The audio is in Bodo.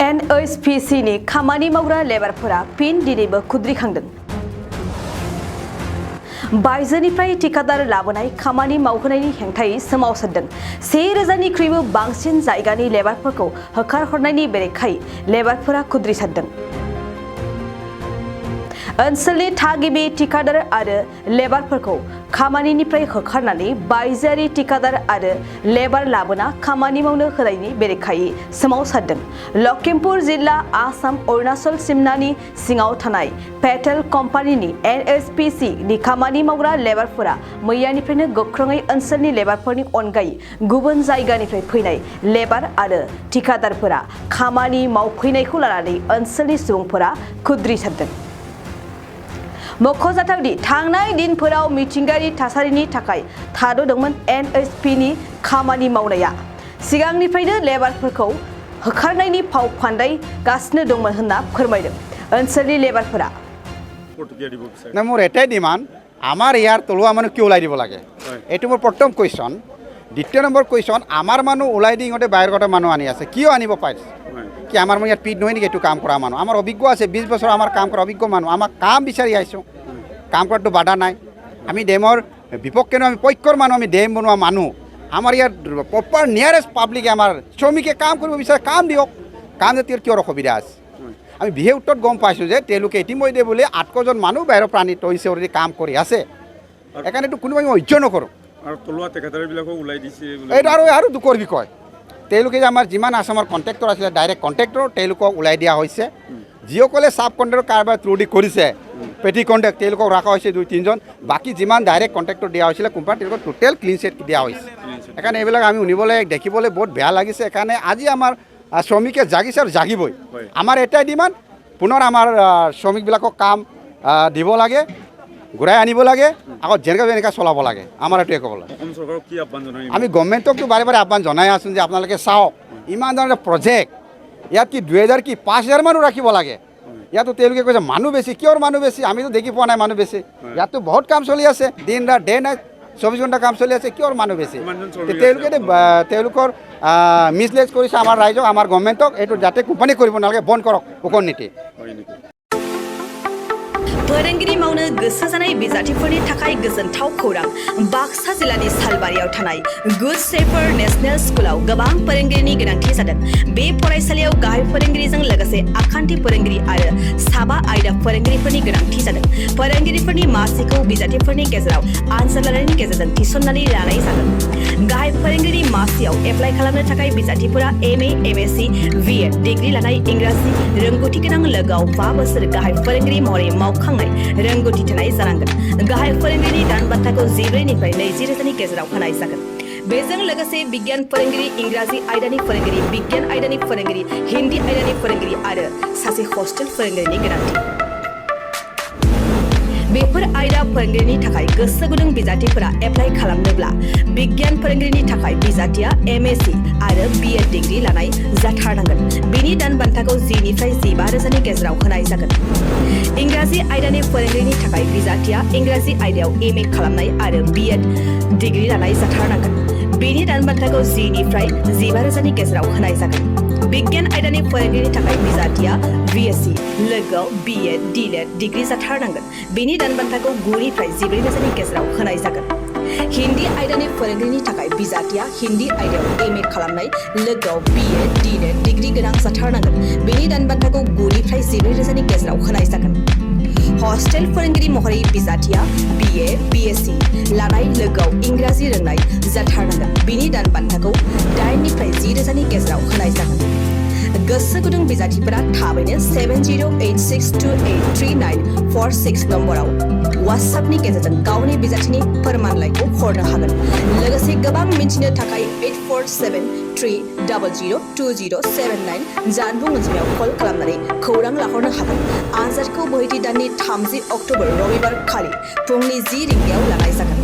NHPC नि खामानि मावग्रा लेबारफोरा फिन दिनैबो खुद्रिखांदों। बायजोनिफ्राय ठिकादार लाबोनाय खामानि मावहोनायनि हेंथायै सोमावसारदों। 1000निख्रुइबो बांसिन जायगानि लेबारफोरखौ होखारहरनायनि बेरेखायै लेबारफोरा खुद्रिसारदों। ओनसोलनि थागिबि ठिकादार आरो लेबारफोरखौ खामानिनिफ्राय होखारनानै बायजोआरि ठिकादार आरो लेबार लाबोना खामानि मावनो होनायनि बेरेखायै सोमावसारदों। लखिमपुर जिल्ला आसाम अरुणाचल सिमनानि सिङाव थानाय पेटेल कम्पानिनि NHPC नि खामानि मावग्रा लेबारफोरा मैयानिफ्रायनो गोख्रोङै ओनसोलनि लेबारफोरनि अनगायै गुबुन जायगानिफ्राय फैनाय लेबार आरो ठिकादारफोरा खामानि मावफैनायखौ लानानै ओनसोलनि सुबुंफोरा खुद्रिसारदों। मख'जाथावदि थांनाय दिनफोराव मिथिंगायारि थासारिनि थाखाय थाद'दोंमोन NHPC नि खामानि मावनाया। सिगांनिफ्रायनो लेबारफोरखौ होखारनायनि फाव फान्दायगासिनो दंमोन होनना फोरमायदों ओनसोलनि लेबारफोरा। মোৰ এটাই ডিমাণ্ড আমাৰ ইয়াৰ তলুৱা মানুহ কিয় ওলাই দিব লাগে এইটো মোৰ প্ৰথম কুৱেশ্যন। দ্বিতীয় নম্বৰ কুৱেশ্যন আমাৰ মানুহ ওলাই দি ইহঁতে বাহিৰগত মানুহ আনি আছে কিয় আনিব পাৰিছে কি আমাৰ ইয়াত পিট নহয় নেকি এইটো কাম কৰা মানুহ আমাৰ অভিজ্ঞ আছে 20 বছৰ আমাৰ কাম কৰা অভিজ্ঞ মানুহ আমাক কাম বিচাৰি আহিছোঁ কাম কৰাটো বাধা নাই আমি ডেমৰ বিপক্ষে আমি পক্ষৰ মানুহ আমি ডেম বনোৱা মানুহ আমাৰ ইয়াত প্ৰপাৰ নিয়াৰেষ্ট পাব্লিকে আমাৰ শ্ৰমিকে কাম কৰিব বিচাৰে কাম দিয়ক কাম জাতীয় কিয় অসুবিধা আছে আমি বিহে উত্তৰত গম পাইছোঁ যে তেওঁলোকে ইতিমধ্যে বোলে 800জন মানুহ বাহিৰৰ প্ৰাণীত হৈছে অলৰেডি কাম কৰি আছে সেইকাৰণেতো কোনোবাই মই সহ্য নকৰোঁ আৰু তলুৱা ঠিকাদাৰবিলাকক ওলাই দিছে এইটো আৰু দুখৰ বিষয় তেওঁলোকে যে আমাৰ যিমান আসামৰ কণ্ট্ৰেক্টৰ আছিলে ডাইৰেক্ট কণ্ট্ৰেক্টৰ তেওঁলোকক ওলাই দিয়া হৈছে যিসকলে চাব কণ্ট্ৰেক্টৰ কাৰোবাৰ থ্ৰু দি কৰিছে পেটি কণ্ট্ৰেক্ট তেওঁলোকক ৰখা হৈছে 2-3জন বাকী যিমান ডাইৰেক্ট কণ্ট্ৰেক্টৰ দিয়া হৈছিলে কোম্পানী তেওঁলোকক টোটেল ক্লিন চেট দিয়া হৈছে সেইকাৰণে এইবিলাক আমি শুনিবলৈ দেখিবলৈ বহুত বেয়া লাগিছে সেইকাৰণে আজি আমাৰ শ্ৰমিকে জাগিছে আৰু জাগিবই আমাৰ এটাই ডিমাণ্ড পুনৰ আমাৰ শ্ৰমিকবিলাকক কাম দিব লাগে ঘূৰাই আনিব লাগে আকৌ যেনেকৈ চলাব লাগে আমাৰ এইটোৱে ক'বলৈ আমি গভৰ্ণমেণ্টকতো বাৰে বাৰে আহ্বান জনাই আছোঁ যে আপোনালোকে চাওক ইমান ধৰণৰ প্ৰজেক্ট ইয়াত কি 5000 মানুহ ৰাখিব লাগে ইয়াতো তেওঁলোকে কৈছে মানুহ বেছি কিয়ৰ মানুহ বেছি আমিতো দেখি পোৱা নাই মানুহ বেছি ইয়াততো বহুত কাম চলি আছে দিন ৰাত ডে নাইট 24 ঘণ্টা কাম চলি আছে কিয়ৰ মানুহ বেছি তেওঁলোকৰ মিছলেজ কৰিছে আমাৰ ৰাইজক আমাৰ গভৰ্ণমেণ্টক এইটো যাতে কোম্পানী কৰিব নালাগে বন্ধ কৰক উকন নীতি फोरोंगिरि मावनो गोसो जानाय बिजाथिफोरनि थाखाय गोजोनथाव खौरां बाक्सा जिल्लानि सालबारियाव थानाय गुड शेफार्ड नेशनेल स्कुलाव गोबां फोरोंगिरिनि गोनांथि जादों। बे फरायसालियाव गाहाय फोरोंगिरिजों लोगोसे आखान्थि फोरोंगिरि आरो साबा आयदा फोरोंगिरिफोरनि गोनांथि जादों। फोरोंगिरिफोरनि मासिखौ बिजाथिफोरनि गेजेराव आनजाद लानायनि गेजेरजों थिसननानै लानाय जागोन। गाहाय फोरोंगिरि मासियाव एप्लाइ खालामनो थाखाय बिजाथिफोरा MA MSc BEd डिग्री लानाय इंराजि रोंगौथि गोनां लोगोआव 5 बोसोर गाहाय फोरोंगिरि महरै मावखांनाय रोंगौथि थानाय जानांगोन। गाहाय फोरोंगिरिनि दान बान्थाखौ 14 निफ्राय 20 रोजानि गेजेराव होनाय जागोन। बेजों लोगोसे विज्ञान फोरोंगिरि इंराजि आयदानि फोरोंगिरि विज्ञान आयदानि फोरोंगिरि हिन्दी आयदानि फोरोंगिरि आरो सासे हस्टेल फोरोंगिरिनि गोनांथि। बेफोर आयदा फोरोंगिरिनि थाखाय गोसो गुदुं बिजाथिफोरा एप्लाइ खालामनोब्ला विज्ञान फोरोंगिरिनि थाखाय बिजाथिया MSc आरो BEd डिग्री लानाय जाथारनांगोन। बेनि दान बान्थाखौ 10 निफ्राय 15 रोजानि गेजेराव होनाय जागोन। इंराजि आयदानि फोरोंगिरिनि थाखाय बिजाथिया इंराजि आयदायाव MA खालामनाय आरो BEd डिग्री लानाय जाथारनांगोन। बेनि दान बान्थाखौ 10 निफ्राय 15 रोजानि गेजेराव होनाय जागोन। विज्ञान आयदानि फोरोंगिरिनि थाखाय बिजाथिया BSc लोगोआव BEd DLED डिग्री जाथारनांगोन। बेनि दान बान्थाखौ 9 निफ्राय 14 रोजानि गेजेराव होनाय जागोन। हिन्दी आयदानि फोरोंगिरिनि थाखाय बिजाथिया हिन्दी आयदायाव MA खालामनाय लोगोआव BEd DLED डिग्री गोनां जाथारनांगोन। बेनि दान बान्थाखौ 9 निफ्राय 14 रोजानि गेजेराव होनाय जागोन। हस्टेल फोरोंगिरि महरै बिजाथिया BA BSc लानाय लोगोआव इंराजि रोंनाय जाथारनांगोन। बेनि दान बान्थाखौ 8 निफ्राय 10 रोजानि गेजेराव होनाय जागोन। गोसो गुदुं बिजाथिफोरा थाबैनो 7086283946 नम्बराव WhatsAppनि गेजेरजों गावनि बिजाथिनि फोरमानलाइखौ हरनो हागोन। लोगोसे गोबां मिन्थिनो थाखाय 8473002079 जानबुं अनजिमायाव कल खालामनानै खौरां लाहरनो हागोन। आनजादखौ बोहैथि दाननि 30 अक्ट'बर रबिबार खालि फुंनि 10 रिंगायाव लानाय जागोन।